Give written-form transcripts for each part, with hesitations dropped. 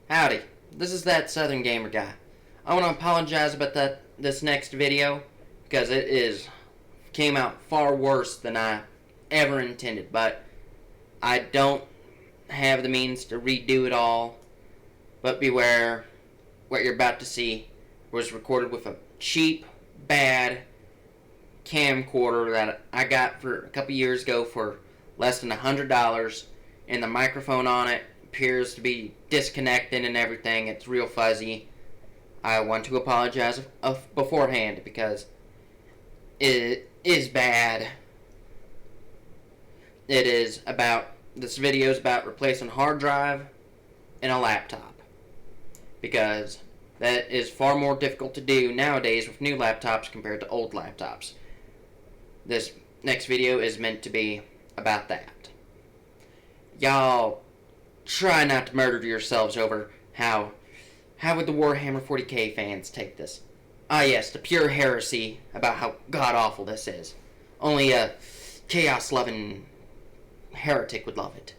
Howdy, this is that Southern Gamer guy. I want to apologize about this next video because it came out far worse than I ever intended, but I don't have the means to redo it all. But beware, what you're about to see was recorded with a cheap, bad camcorder that I got for a couple years ago for less than $100, and the microphone on it appears to be disconnected and everything. It's real fuzzy. I want to apologize beforehand because it is bad. This video is about replacing hard drive in a laptop, because that is far more difficult to do nowadays with new laptops compared to old laptops. This next video is meant to be about that. Y'all try not to murder yourselves over how would the Warhammer 40k fans take this? Ah yes, the pure heresy about how god-awful this is. Only a chaos-loving heretic would love it.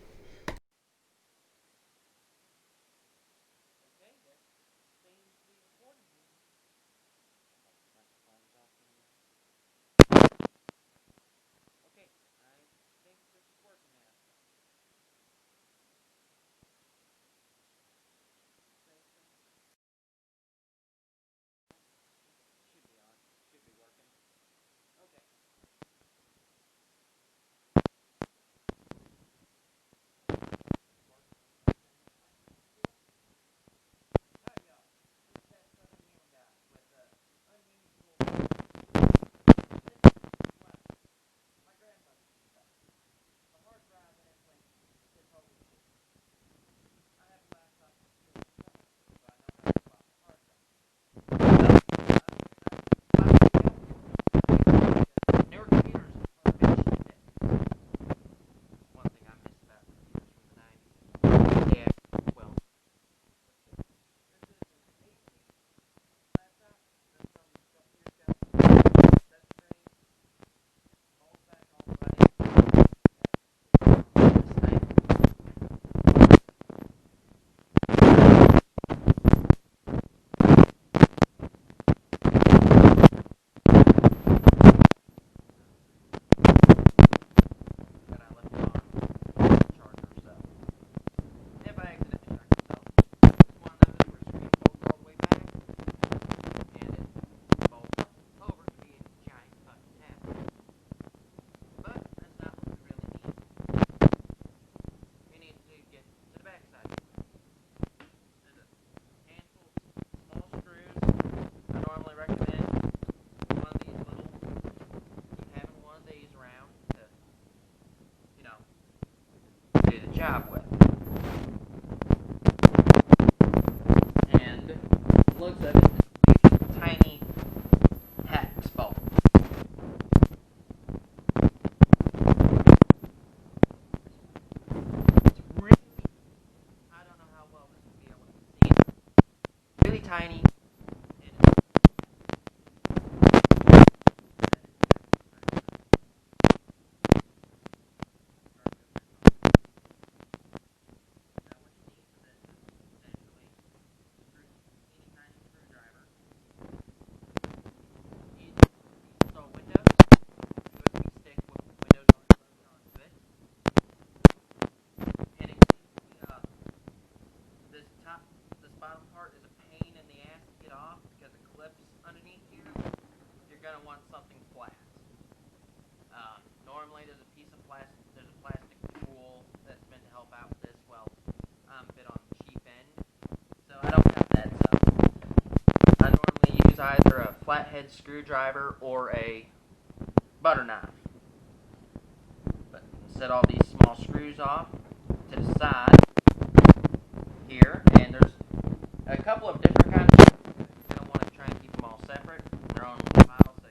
Job with. And looks at it, tiny hex bolt. It's really, I don't know how well this will be able to see it. Really tiny. This bottom part is a pain in the ass to get off because it clips underneath here. You're going to want something flat. Normally there's a plastic tool that's meant to help out with this. Well, I'm a bit on the cheap end, so I don't have that stuff. I normally use either a flathead screwdriver or a butter knife. But set all these small screws off to the side here, and there's a couple of different kinds of screws. You don't want to try and keep them all separate in their own files, so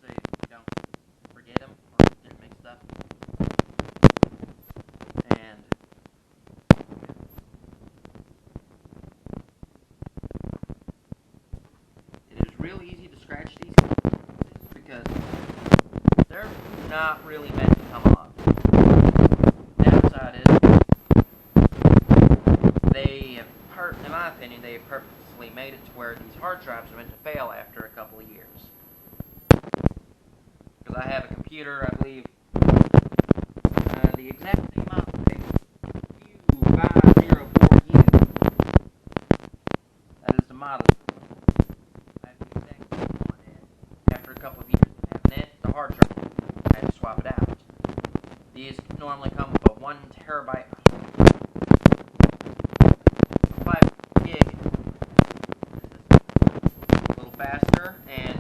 you don't forget them or get mixed up. And it is real easy to scratch these because they're not really meant to come off. Downside is they opinion, they have purposely made it to where these hard drives are meant to fail after a couple of years. Because I have a computer, I believe, the exact name of it, U504U. That is the model. I have the exact same one, and after a couple of years of having it, the hard drive, I had to swap it out. These normally come with a 1 terabyte, 5 gig, a little faster, and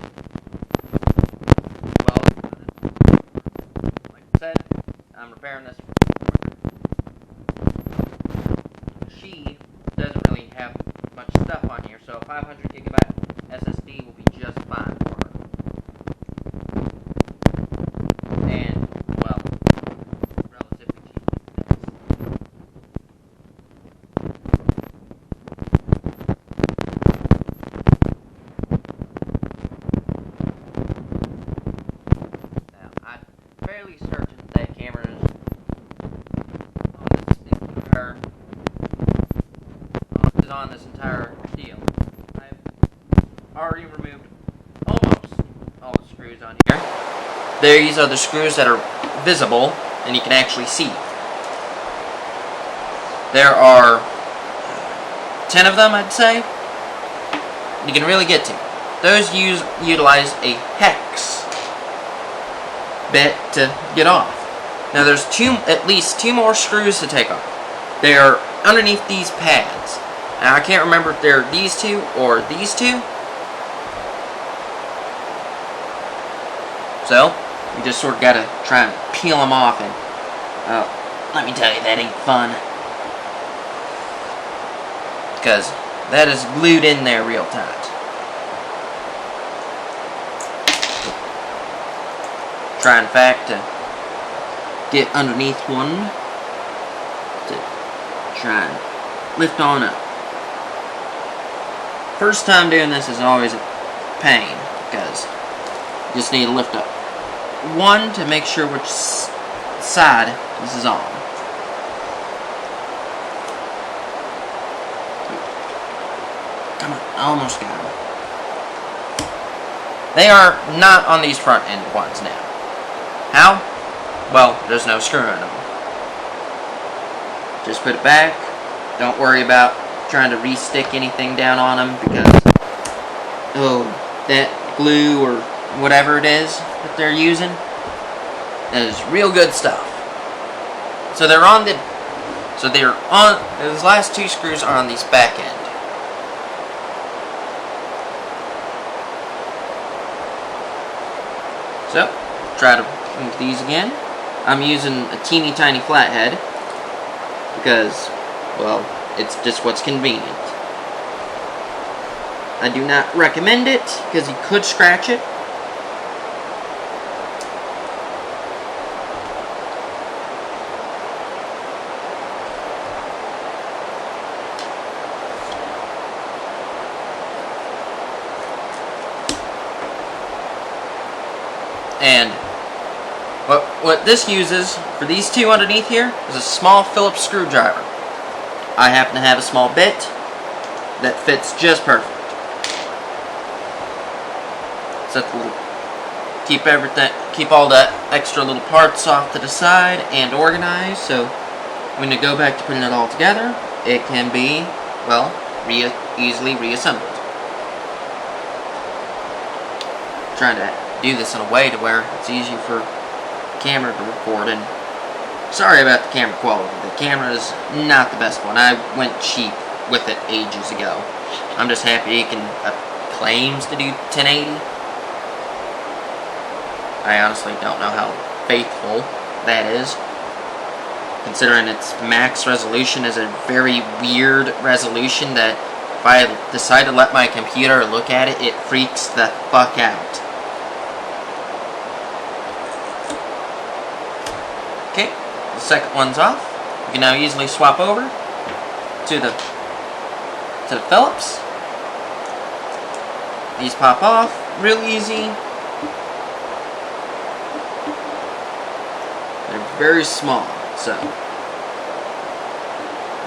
well, like I said, I'm repairing this. She doesn't really have much stuff on here, so a 500 gigabyte SSD will be just fine for her. And, well, relatively cheap. Now, I'm fairly certain that cameras on this entire deal. I've already removed almost all the screws on here. These are the screws that are visible and you can actually see. There are 10 of them, I'd say. You can really get to. Those utilize a hex bit to get off. Now there's at least two more screws to take off. They are underneath these pads. Now, I can't remember if they're these two or these two. So, you just sort of got to try and peel them off, and let me tell you, that ain't fun. Because that is glued in there real tight. Try, in fact, to get underneath one to try and lift on up. First time doing this is always a pain, because you just need to lift up one to make sure which side this is on. Come on, I almost got them. They are not on these front end ones now. How? Well, there's no screw in them. Just put it back. Don't worry about trying to re-stick anything down on them, because that glue or whatever it is that they're using, that is real good stuff. So those last two screws are on these back end. So try to move these again. I'm using a teeny tiny flathead because, well, it's just what's convenient. I do not recommend it because you could scratch it. And what this uses for these two underneath here is a small Phillips screwdriver. I happen to have a small bit that fits just perfect. So keep all that extra little parts off to the side and organized, so when you go back to putting it all together, it can be, well, easily reassembled. Trying to do this in a way to where it's easy for the camera to record, and sorry about the camera quality. The camera is not the best one. I went cheap with it ages ago. I'm just happy it claims to do 1080. I honestly don't know how faithful that is, considering its max resolution is a very weird resolution that if I decide to let my computer look at it, it freaks the fuck out. Okay, the second one's off. You can now easily swap over to the Phillips. These pop off real easy. They're very small, so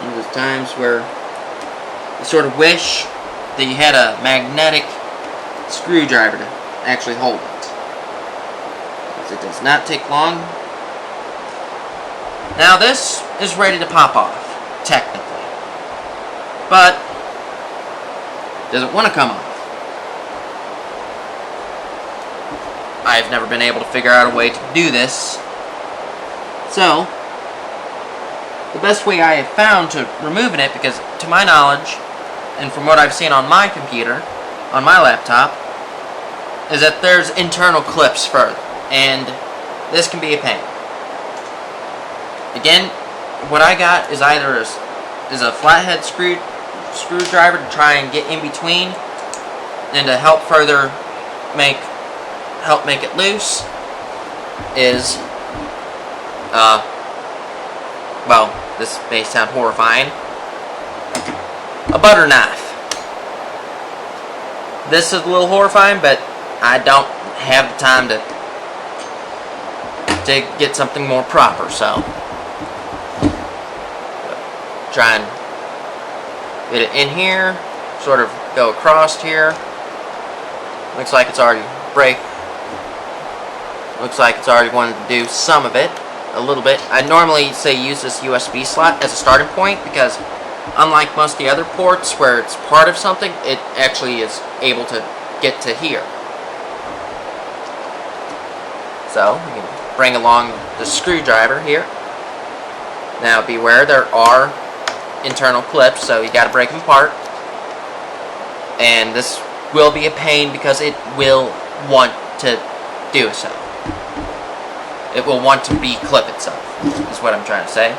there's times where you sort of wish that you had a magnetic screwdriver to actually hold it. Because it does not take long. Now this is ready to pop off, technically. But, does it want to come off? I've never been able to figure out a way to do this. So, the best way I have found to removing it, because to my knowledge, and from what I've seen on my computer, on my laptop, is that there's internal clips further, and this can be a pain. Again, what I got is either a flathead screwdriver to try and get in between, and to help further make it loose is well, this may sound horrifying, a butter knife. This is a little horrifying, but I don't have the time to get something more proper, so try and get it in here, sort of go across here. Looks like it's already Looks like it's already wanted to do some of it, a little bit. I normally say use this USB slot as a starting point because unlike most of the other ports where it's part of something, it actually is able to get to here. So, you can bring along the screwdriver here. Now beware, there are internal clips, so you got to break them apart. And this will be a pain because it will want to do so. It will want to be-clip itself, is what I'm trying to say.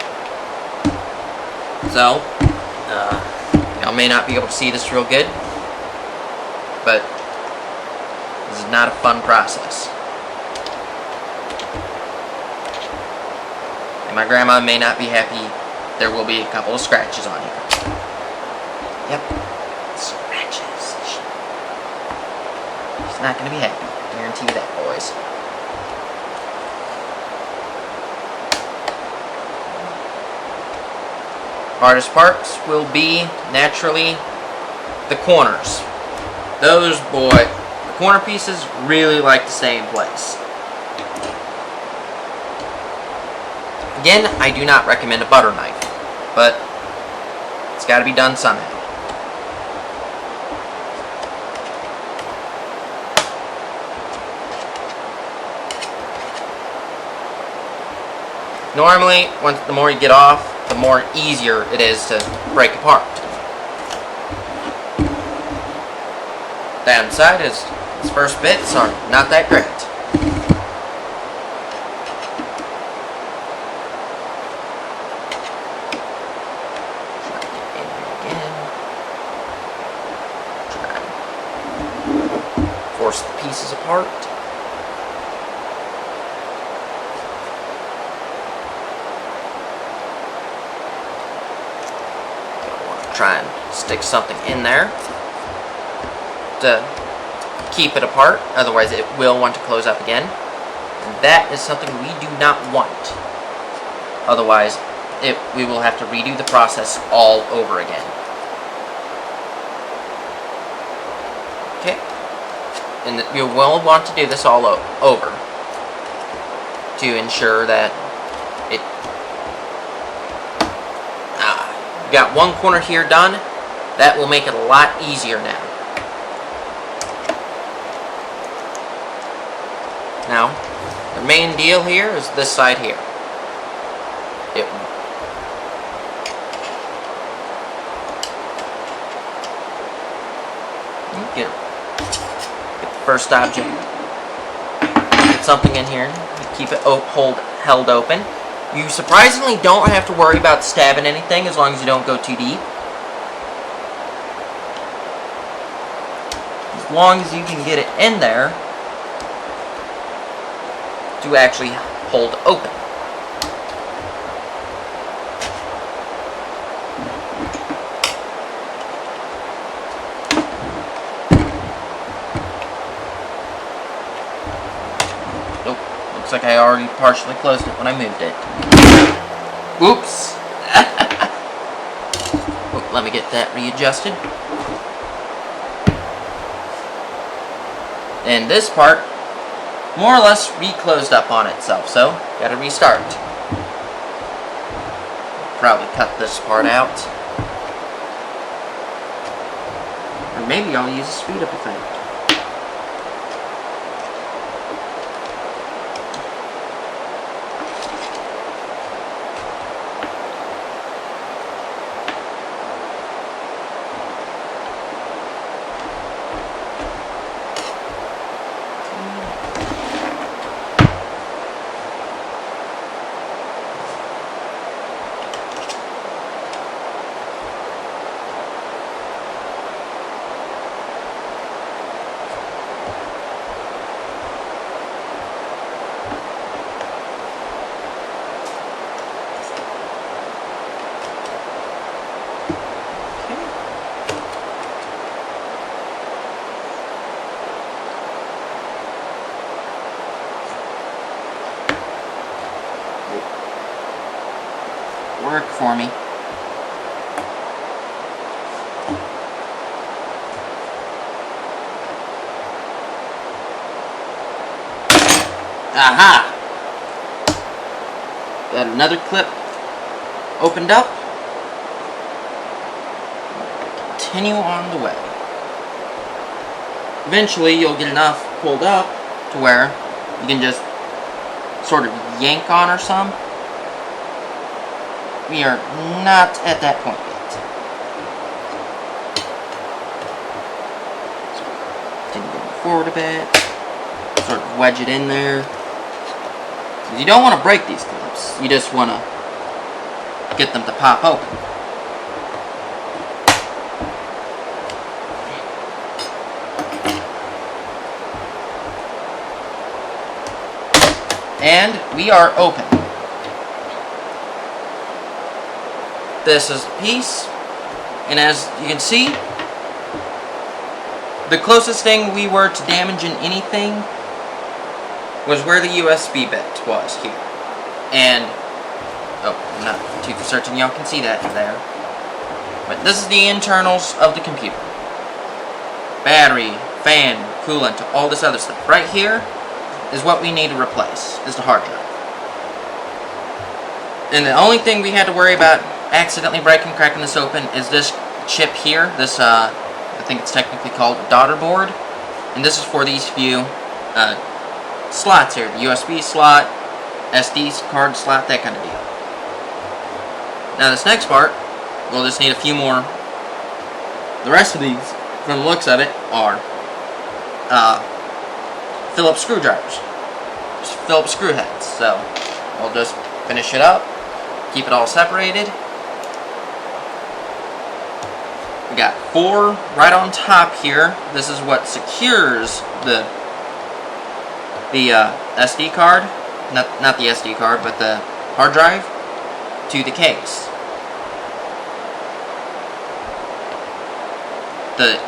So, y'all may not be able to see this real good, but this is not a fun process. And my grandma may not be happy. There will be a couple of scratches on here. Yep, scratches. She's not going to be happy. I guarantee you that, boys. Hardest parts will be, naturally, the corners. Those, the corner pieces really like to stay in place. Again, I do not recommend a butter knife, but it's got to be done somehow. Normally, the more you get off, the more easier it is to break apart. Downside is these first bits are not that great. Force the pieces apart. Try and stick something in there to keep it apart, otherwise it will want to close up again. And that is something we do not want. Otherwise, we will have to redo the process all over again. Okay. And you will want to do this all over to ensure that got one corner here done. That will make it a lot easier now. Now, the main deal here is this side here. Get the first object. Get something in here. Keep it held open. You surprisingly don't have to worry about stabbing anything as long as you don't go too deep. As long as you can get it in there to actually hold open. Nope. Looks like I already partially closed it when I moved it. Oops. let me get that readjusted. And this part more or less reclosed up on itself, so gotta restart. Probably cut this part out. Or maybe I'll use a speed up effect. Work for me. Aha! Got another clip opened up. Continue on the way. Eventually you'll get enough pulled up to where you can just sort of yank on or some. We are not at that point yet. So, continue going forward a bit. Sort of wedge it in there. Because you don't want to break these clips. You just want to get them to pop open. And we are open. This is the piece, and as you can see, the closest thing we were to damaging anything was where the USB bit was here. And, oh, I'm not too certain y'all can see that there. But this is the internals of the computer. Battery, fan, coolant, all this other stuff. Right here is what we need to replace, is the hard drive. And the only thing we had to worry about accidentally cracking this open is this chip here. This, I think it's technically called a daughter board. And this is for these few slots here. The USB slot, SD card slot, that kind of deal. Now this next part, we'll just need a few more. The rest of these, from the looks of it, are Phillips screwdrivers. Just Phillips screw heads. So, we'll just finish it up. Keep it all separated. We got 4 right on top here. This is what secures the SD card, not the SD card, but the hard drive to the case.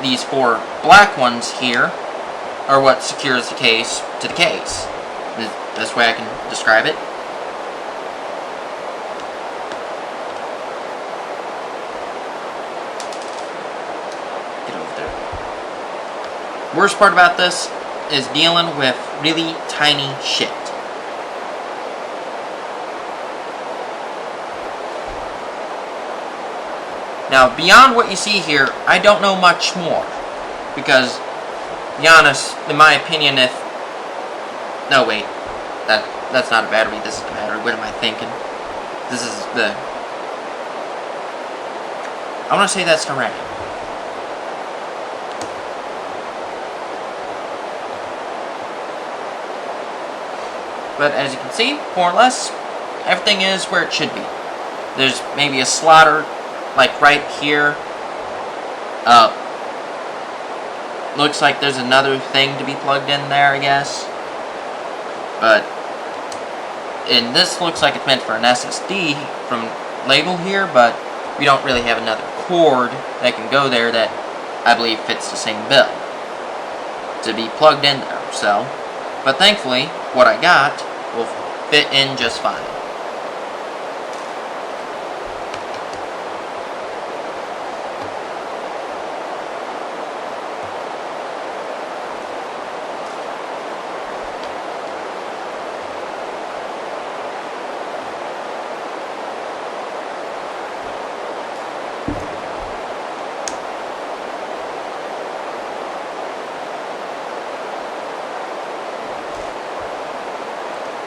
These 4 black ones here are what secures the case to the case. The best way I can describe it. Worst part about this is dealing with really tiny shit. Now, beyond what you see here, I don't know much more. Because, to be honest, in my opinion, if... No, wait. That's not a battery, this is a battery. What am I thinking? This is the... I want to say that's the RAM. But as you can see, more or less, everything is where it should be. There's maybe a slaughter, like right here. Looks like there's another thing to be plugged in there, I guess. And this looks like it's meant for an SSD from label here, but we don't really have another cord that can go there that I believe fits the same bill to be plugged in there. So, but thankfully, what I got will fit in just fine.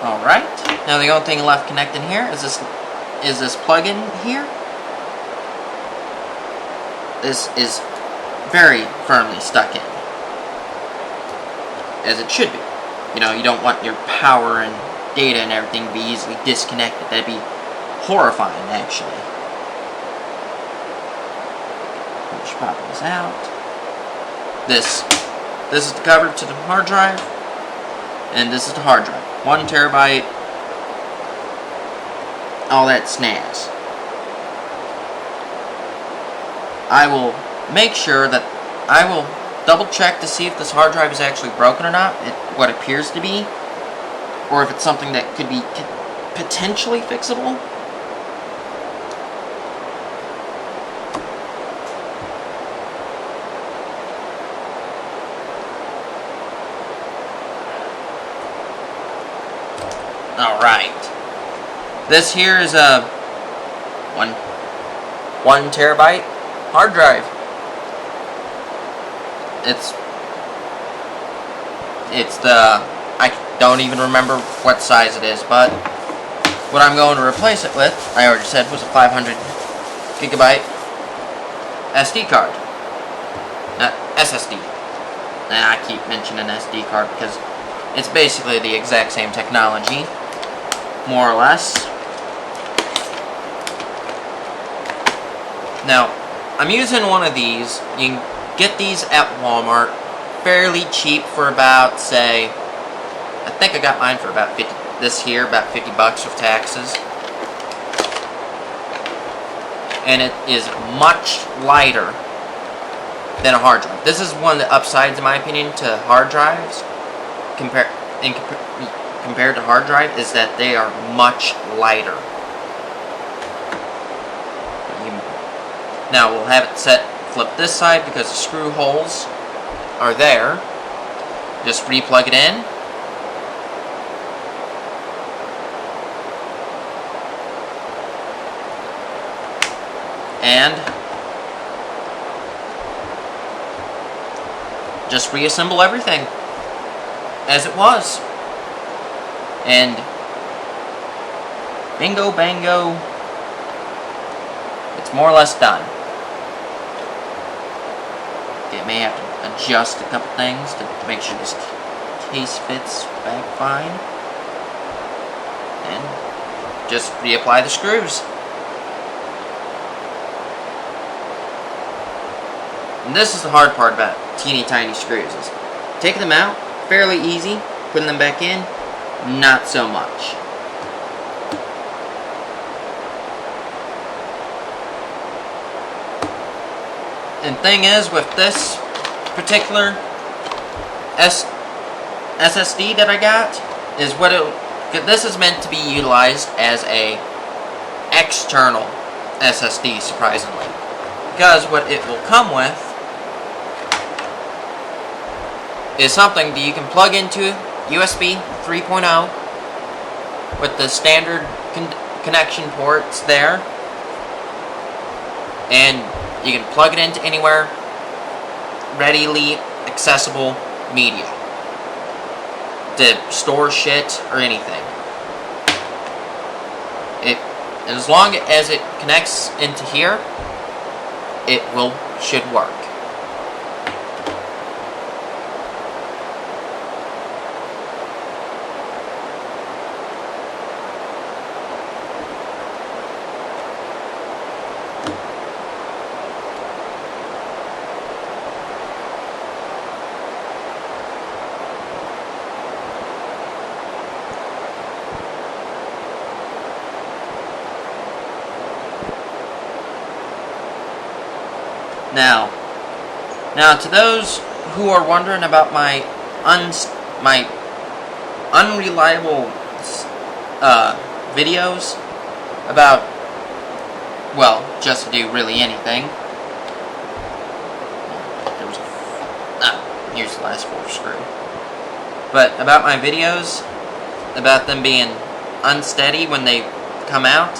Alright, now the only thing left connecting here is this plug-in here. This is very firmly stuck in, as it should be. You know, you don't want your power and data and everything to be easily disconnected. That'd be horrifying, actually. Just pop this out. This is the cover to the hard drive, and this is the hard drive. 1 terabyte, all that snaz. I will make sure that I will double check to see if this hard drive is actually broken or not, what appears to be, or if it's something that could be potentially fixable. Alright. This here is a 1 terabyte hard drive. It's the, I don't even remember what size it is, but what I'm going to replace it with, I already said, was a 500 gigabyte SD card. SSD. And I keep mentioning SD card because it's basically the exact same technology, more or less. Now, I'm using one of these. You can get these at Walmart fairly cheap for about, say, I think I got mine for about 50, this here, about 50 bucks with taxes. And it is much lighter than a hard drive. This is one of the upsides, in my opinion, to hard drives, compared to hard drive, is that they are much lighter. Now we'll have it set, flip this side because the screw holes are there. Just re-plug it in. And just reassemble everything as it was. And bingo bango, it's more or less done. Okay, may have to adjust a couple things to make sure this case fits back fine. And just reapply the screws. And this is the hard part about teeny tiny screws, is taking them out, fairly easy. Putting them back in, not so much. And thing is, with this particular SSD that I got, is this is meant to be utilized as a external SSD, surprisingly. Because what it will come with is something that you can plug into USB 3.0 with the standard connection ports there, and you can plug it into anywhere, readily accessible media to store shit or anything. As long as it connects into here, it should work. Now, to those who are wondering about my unreliable videos about, well, just to do really anything. Here's the last 4th screw. But about my videos, about them being unsteady when they come out,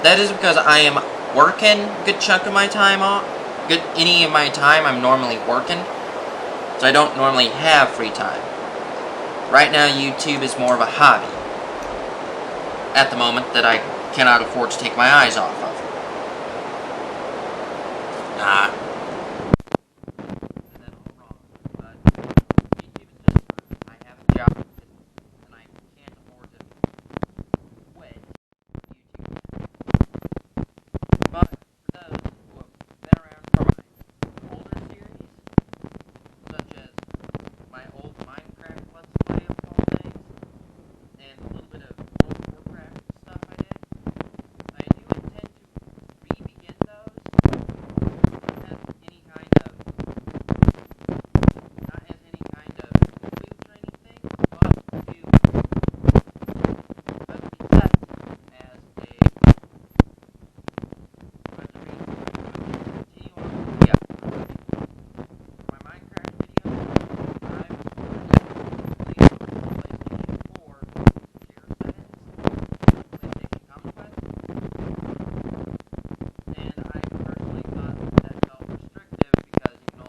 that is because I am working a good chunk of my time off. Any of my time I'm normally working, so I don't normally have free time. Right now YouTube is more of a hobby, at the moment that I cannot afford to take my eyes off of. Nah. That's all wrong, but YouTube is just, I have a job, and I can't afford to quit YouTube. But for those who have been around for my older series, such as my old Minecraft Let's Play of all days, and a little bit of World of Warcraft stuff I did, I do intend to re-begin those. Not as any kind of interludes or anything, but to be set as a reason to continue on. Yeah. My Minecraft videos, I've completely on PlayStation 4 tier settings PlayStation comes with, and I personally thought that felt restrictive because you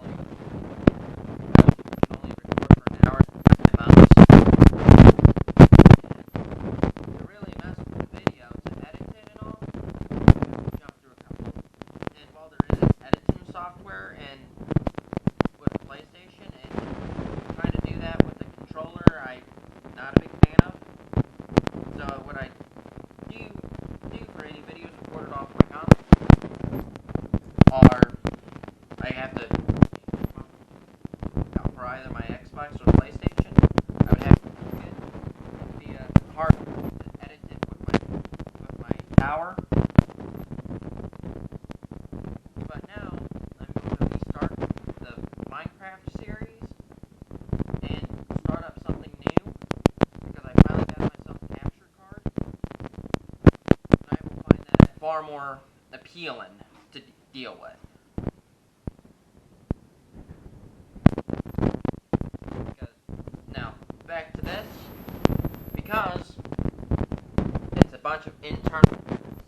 can only record for an hour at most. To really mess with the video, to edit it and all, jump through a couple. And while there is editing software and with a PlayStation, and trying to do that with a controller, I'm not a big fan of. So what I do for any videos recorded off my console are I have to for either my Xbox or PlayStation. I would have to get via hard to edit it with my tower. But now I'm going to restart the Minecraft series and start up something new because I finally got myself a capture card. And I will find that far more appealing to deal with. Now, back to this, because it's a bunch of internal events,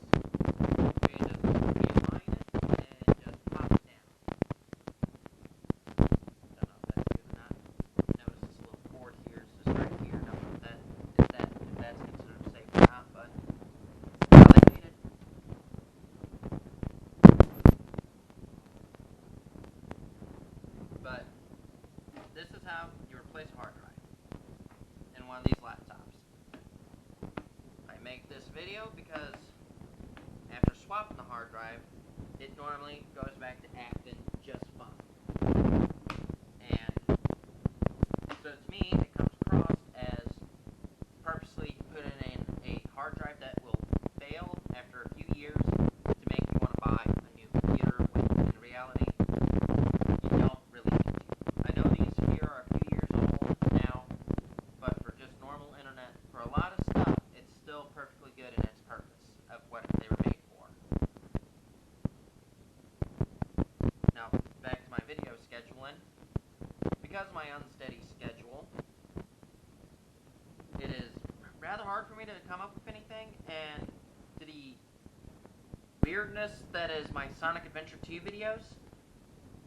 we can just realign it and just pop it down. Don't know if that's good or not. Notice this little cord here is just right here. Don't know if that's considered safe or not, but how they made it. But this is how you replace a hard drive in one of these laptops. I make this video because after swapping the hard drive, it normally goes back to acting just fine. And so to me, it comes across as purposely putting in a hard drive that will fail after a few years to make you want to buy a new computer when in reality you don't really need to. I know these here are a few years old now, but for just normal internet, for a lot of stuff, it's still perfectly good in its purpose of what they were made for. Now, back to my video scheduling. Because of my unsteady schedule, it is rather hard for me to come up with anything, and to the weirdness that is my Sonic Adventure 2 videos,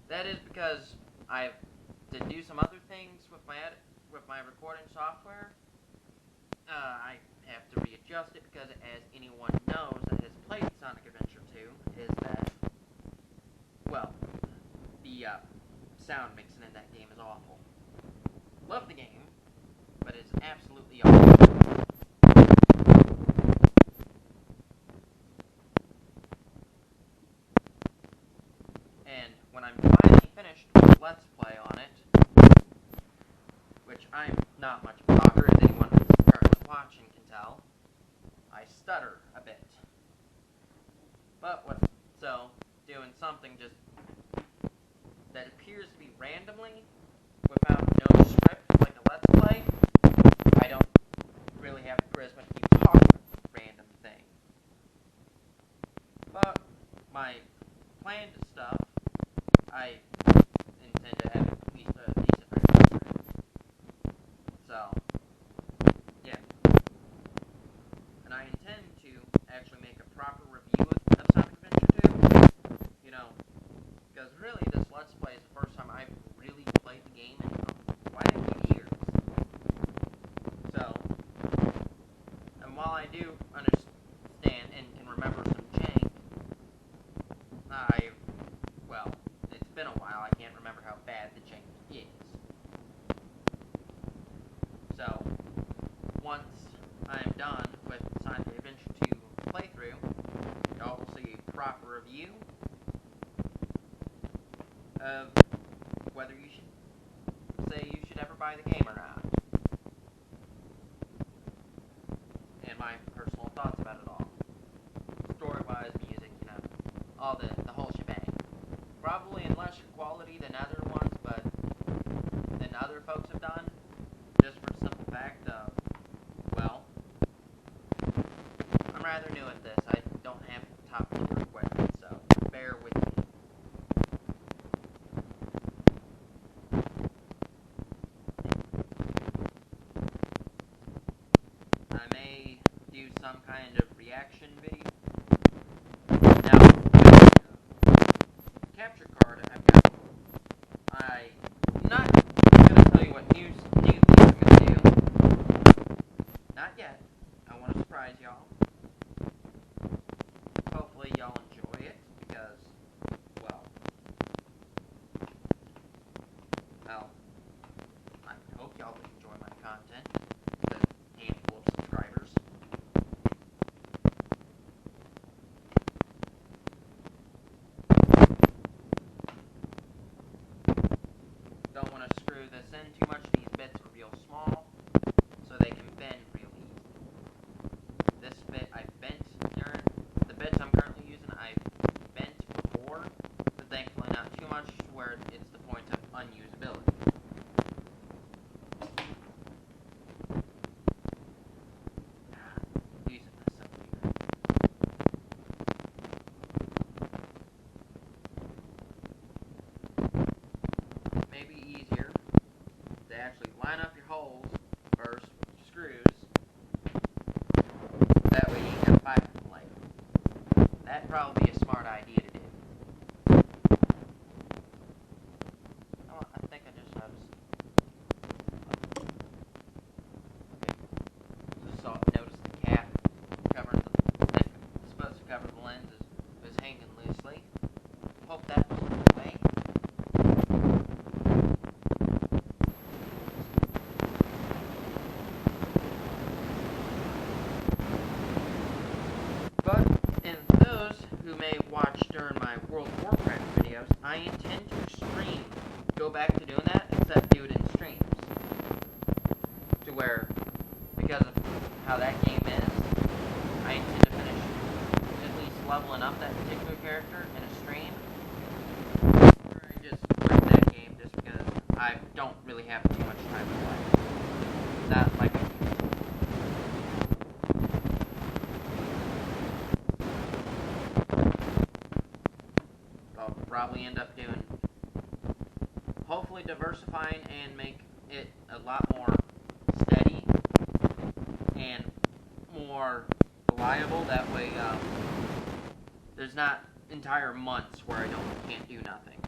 that is because I have to do some other things with my recording software. I have to readjust it because, as anyone knows that has played Sonic Adventure 2, is that, well, the sound mixing in that game is awful. Love the game, but it's absolutely awful. And when I'm finally finished with Let's Play on it, which I'm not much of a talker, as anyone who's currently watching can tell, I stutter a bit. But so doing something just that appears to be randomly, without no script, like a Let's Play, I don't really have the charisma to keep talking random things. But my planned stuff, I intend to have at least a decent record. So, yeah. And I intend to actually make a proper review of Sonic Adventure 2. You know, because really this Let's Play is the first time I've really played the game in quite a few years. So, and while I do understand of whether you should say you should ever buy the game or not. And my personal thoughts about it all. Story-wise, music, all the whole shebang. Probably in lesser quality than other ones, but than other folks have done. Just for the simple fact of, well, I'm rather new at this. I don't have top tier equipment, so bear with me. I may do some kind of reaction video. Now, capture card I've got. I'm not gonna tell you what new things I'm gonna do. Not yet. I want to surprise y'all. Hopefully y'all enjoy it because, well, I hope y'all enjoy my content. The handful of subscribers. Don't want to screw this in too much. These bits are real small, so they can bend real easy. This bit I bent during the bits I'm currently using. I've bent before, but thankfully not too much to where it's the point of unusability. Using this up here. Maybe easier to actually line up your holes first with your screws. That way you ain't got to fight them later. That'd probably be a smart idea to do. Oh, I think I just noticed. Okay. Just noticed the cap covering that's supposed to cover the lens is hanging loosely. Hope that was away. But in those who may watch during my World of Warcraft videos, I intend to stream. Go back to doing that, except do it in streams. To where, because of how that game is, I intend to finish at least leveling up that particular character in a stream. Or I just quit that game just because I don't really have too much time to play. Not like I'll probably end up doing, hopefully diversifying and make it a lot more steady and more reliable. That way, there's not entire months where I can't do nothing.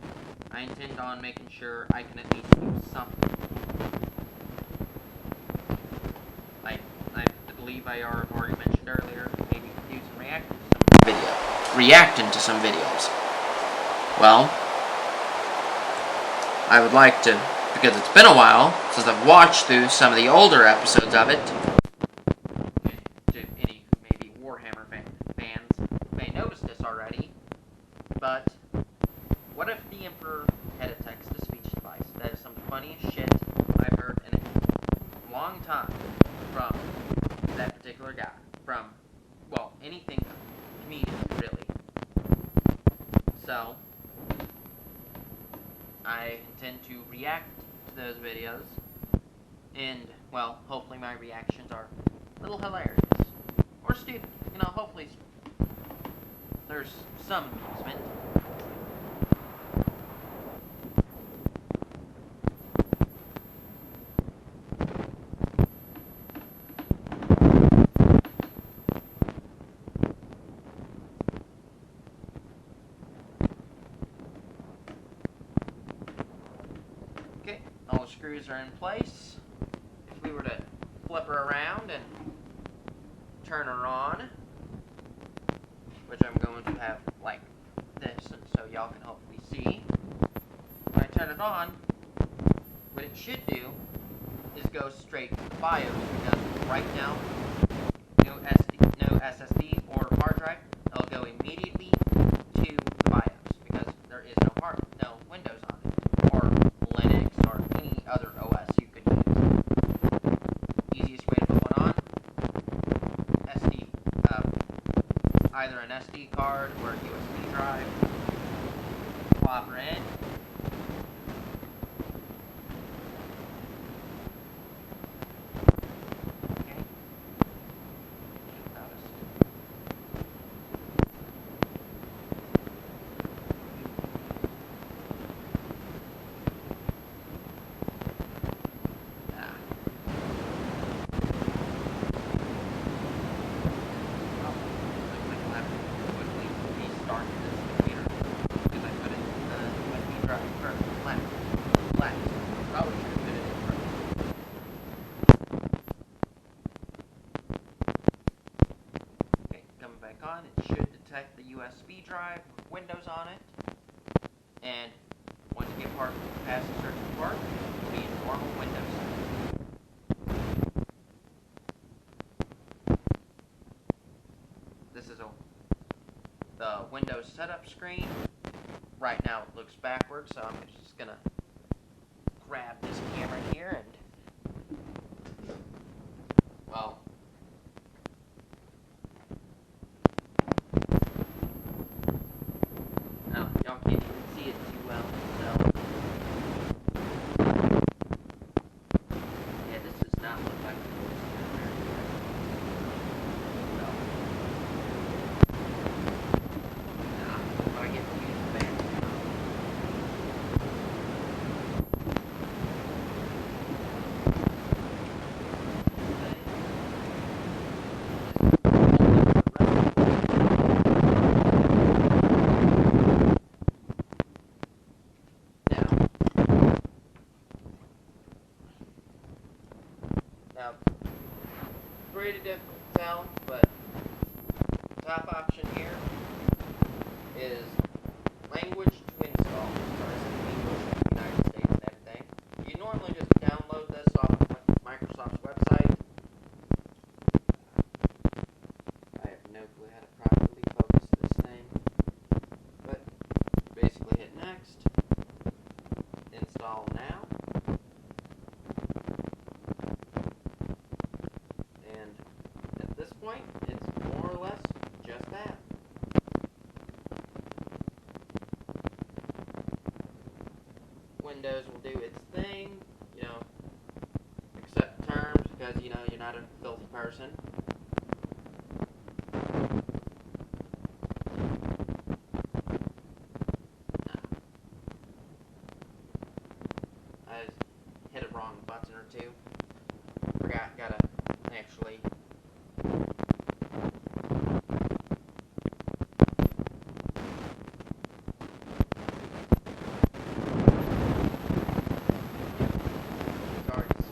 I intend on making sure I can at least do something. I believe I already mentioned earlier, maybe do some reacting to some videos. Well, I would like to, because it's been a while since I've watched through some of the older episodes of it. To any maybe Warhammer fans may notice this already, but what if the Emperor had a text-to-speech device? That is some of the funniest shit I've heard in a long time from that particular guy. From, well, anything comedian, really. So, I intend to react to those videos, and, well, hopefully my reactions are a little hilarious, or stupid, hopefully there's some amusement. Okay, all the screws are in place. If we were to flip her around and turn her on, which I'm going to have like this, and so y'all can hopefully see. When I turn it on, what it should do is go straight to the BIOS, because right now, no SSD or hard drive, it'll go immediately to the BIOS, because there is no Windows on either an SD card or a USB drive. Plop her in. Okay. Notice. On. It should detect the USB drive with Windows on it, and once you get past a certain part, it will be in normal Windows. This is the Windows setup screen. Right now it looks backwards, so I'm just gonna grab this camera here and, well, y'all can't even see it too well, so yeah, this does not look like the voice camera. So, if I get to use the band. Now, pretty difficult to tell, but the top option here is language to install, as in English, United States, and everything. You normally just download this off of Microsoft's website. I have no clue how to properly focus this thing, but basically hit next, install now. At this point, it's more or less just that. Windows will do its thing, accept terms because, you're not a filthy person. I just hit a wrong button or two. Gotta actually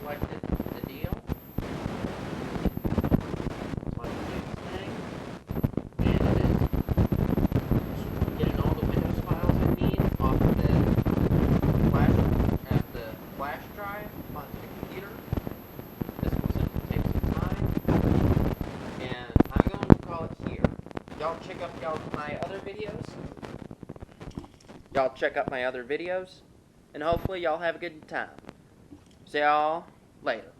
selected the deal. So I can do this thing, and it is getting all the Windows files I need off of the flash drive on the computer. This will simply take some time, and I'm going to call it here. Y'all check up my other videos. Y'all check out my other videos, and hopefully y'all have a good time. See y'all later.